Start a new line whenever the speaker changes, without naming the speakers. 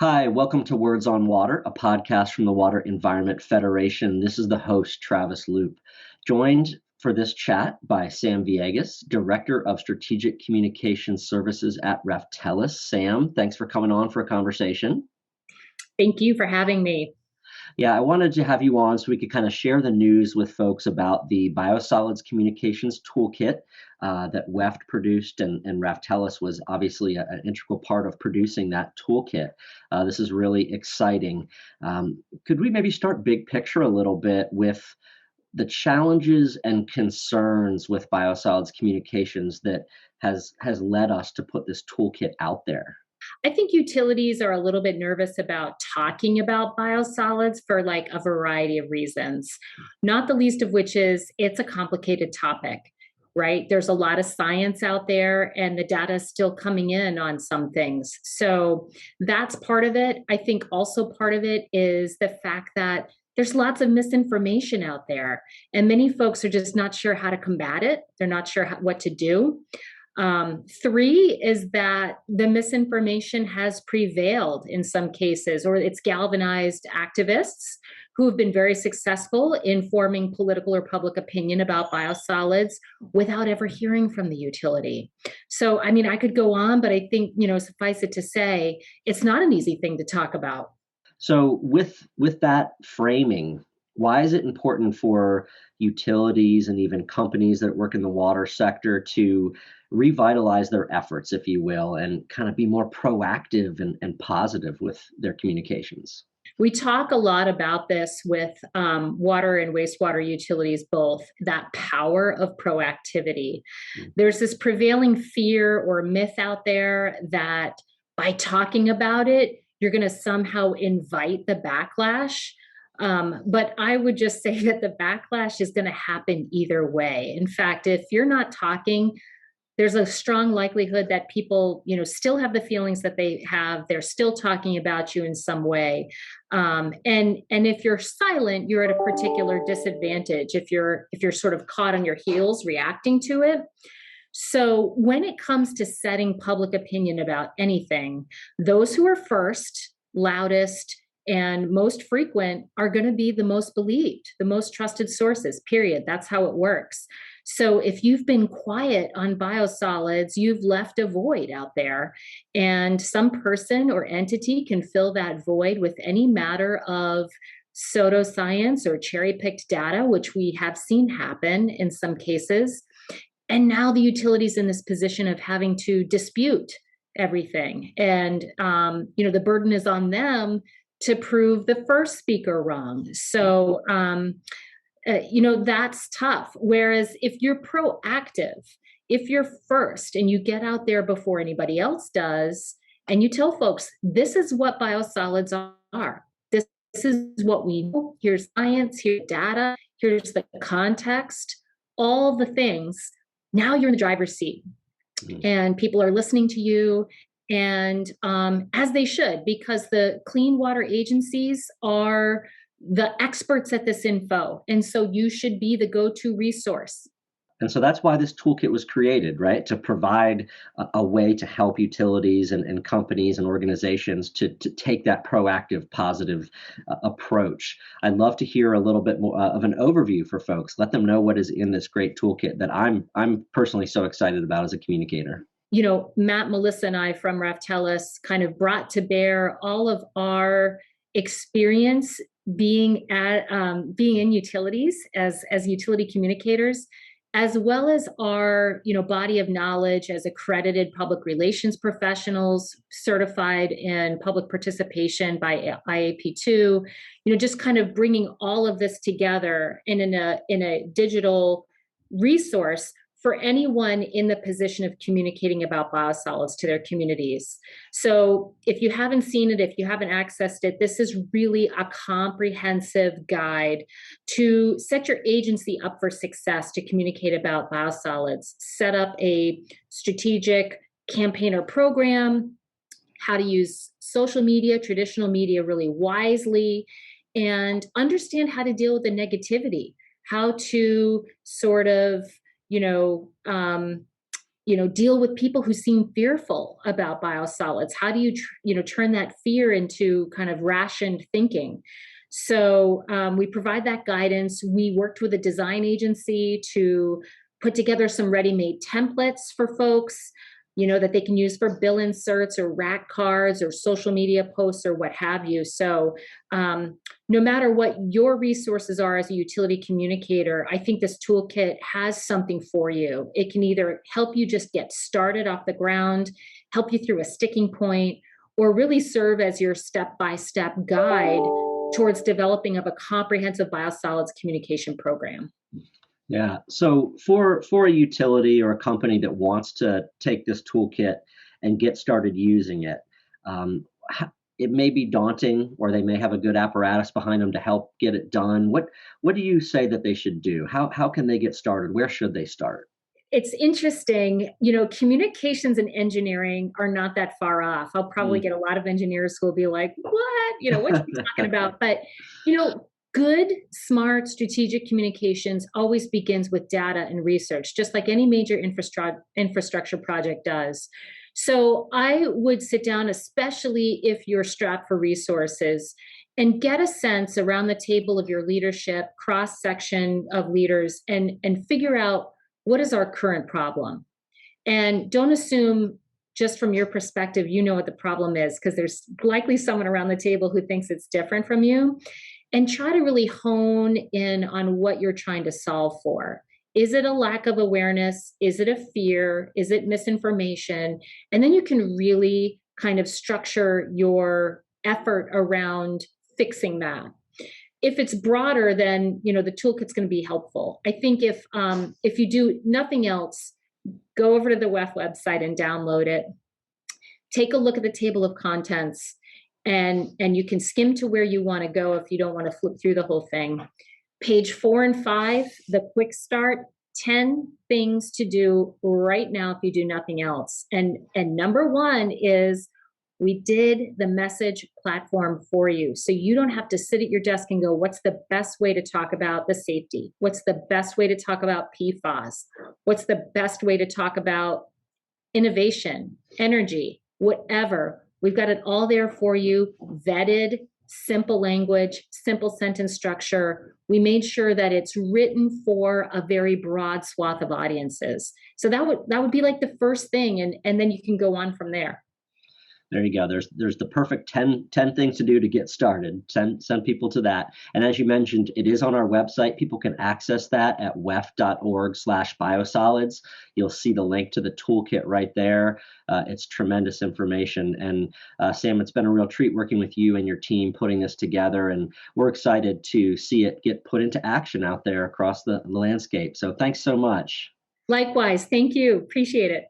Hi, welcome to Words on Water, a podcast from the Water Environment Federation. This is the host, Travis Loop, joined for this chat by Sam Villegas, Director of Strategic Communications Services at Raftellus. Sam, thanks for coming on for a conversation.
Thank you for having me.
Yeah, I wanted to have you on so we could kind of share the news with folks about the Biosolids Communications Toolkit that WEFT produced, and Raftellus was obviously an integral part of producing that toolkit. This is really exciting. Could we maybe start big picture a little bit with the challenges and concerns with Biosolids Communications that has led us to put this toolkit out there?
I think utilities are a little bit nervous about talking about biosolids for like a variety of reasons, not the least of which is it's a complicated topic, right? There's a lot of science out there and the data is still coming in on some things. So that's part of it. I think also part of it is the fact that there's lots of misinformation out there, and many folks are just not sure how to combat it. They're not sure what to do. Three is that the misinformation has prevailed in some cases, or it's galvanized activists who have been very successful in forming political or public opinion about biosolids without ever hearing from the utility. So, I mean, I could go on, but I think, suffice it to say, it's not an easy thing to talk about.
So with that framing, why is it important for utilities and even companies that work in the water sector to revitalize their efforts, if you will, and kind of be more proactive and positive with their communications?
We talk a lot about this with water and wastewater utilities, both that power of proactivity. There's this prevailing fear or myth out there that by talking about it, you're going to somehow invite the backlash. But I would just say that the backlash is going to happen either way. In fact, if you're not talking, there's a strong likelihood that people, still have the feelings that they have. They're still talking about you in some way. And if you're silent, you're at a particular disadvantage if you're sort of caught on your heels reacting to it. So when it comes to setting public opinion about anything, those who are first, loudest, and most frequent are going to be the most believed, the most trusted sources, period. That's how it works. So if you've been quiet on biosolids, you've left a void out there. And some person or entity can fill that void with any matter of pseudoscience or cherry picked data, which we have seen happen in some cases. And now the utility's in this position of having to dispute everything. And, the burden is on them to prove the first speaker wrong. So, that's tough. Whereas if you're proactive, if you're first and you get out there before anybody else does, and you tell folks, this is what biosolids are. This is what we know. Here's science, here's data, here's the context, all the things. Now you're in the driver's seat, and people are listening to you, and as they should, because the clean water agencies are the experts at this info. And so you should be the go-to resource.
And so that's why this toolkit was created, right? To provide a way to help utilities and companies and organizations to take that proactive, positive approach. I'd love to hear a little bit more of an overview for folks. Let them know what is in this great toolkit that I'm personally so excited about as a communicator.
Matt, Melissa, and I from Raftellus kind of brought to bear all of our experience being in utilities as utility communicators, as well as our body of knowledge as accredited public relations professionals, certified in public participation by IAP2. Just kind of bringing all of this together in a digital resource for anyone in the position of communicating about biosolids to their communities. So if you haven't seen it, if you haven't accessed it, this is really a comprehensive guide to set your agency up for success to communicate about biosolids, set up a strategic campaign or program, how to use social media, traditional media really wisely, and understand how to deal with the negativity, how to sort of deal with people who seem fearful about biosolids? How do you turn that fear into kind of rationed thinking? So we provide that guidance. We worked with a design agency to put together some ready-made templates for folks, that they can use for bill inserts or rack cards or social media posts or what have you. So no matter what your resources are as a utility communicator, I think this toolkit has something for you. It can either help you just get started off the ground, help you through a sticking point, or really serve as your step-by-step guide towards developing of a comprehensive biosolids communication program.
Yeah. So for a utility or a company that wants to take this toolkit and get started using it, um, it may be daunting, or they may have a good apparatus behind them to help get it done. What do you say that they should do? How can they get started? Where should they start?
It's interesting, communications and engineering are not that far off. I'll probably
Mm.
get a lot of engineers who will be like, what are you talking about? But, good, smart, strategic communications always begins with data and research, just like any major infrastructure project does. So I would sit down, especially if you're strapped for resources, and get a sense around the table of your leadership, cross section of leaders, and figure out what is our current problem. And don't assume just from your perspective, what the problem is, because there's likely someone around the table who thinks it's different from you. And try to really hone in on what you're trying to solve for. Is it a lack of awareness? Is it a fear? Is it misinformation? And then you can really kind of structure your effort around fixing that. If it's broader, then the toolkit's going to be helpful. I think if you do nothing else, go over to the WEF website and download it. Take a look at the table of contents, and you can skim to where you want to go if you don't want to flip through the whole thing. Page 4 and 5, the quick start, 10 things to do right now if you do nothing else. And number 1 is, we did the message platform for you. So you don't have to sit at your desk and go, what's the best way to talk about the safety? What's the best way to talk about PFAS? What's the best way to talk about innovation, energy, whatever? We've got it all there for you, vetted, simple language, simple sentence structure. We made sure that it's written for a very broad swath of audiences. So that would be like the first thing, and then you can go on from there.
There you go. There's the perfect 10 things to do to get started. Send people to that. And as you mentioned, it is on our website. People can access that at wef.org/biosolids. You'll see the link to the toolkit right there. It's tremendous information. And Sam, it's been a real treat working with you and your team putting this together. And we're excited to see it get put into action out there across the landscape. So thanks so much.
Likewise. Thank you. Appreciate it.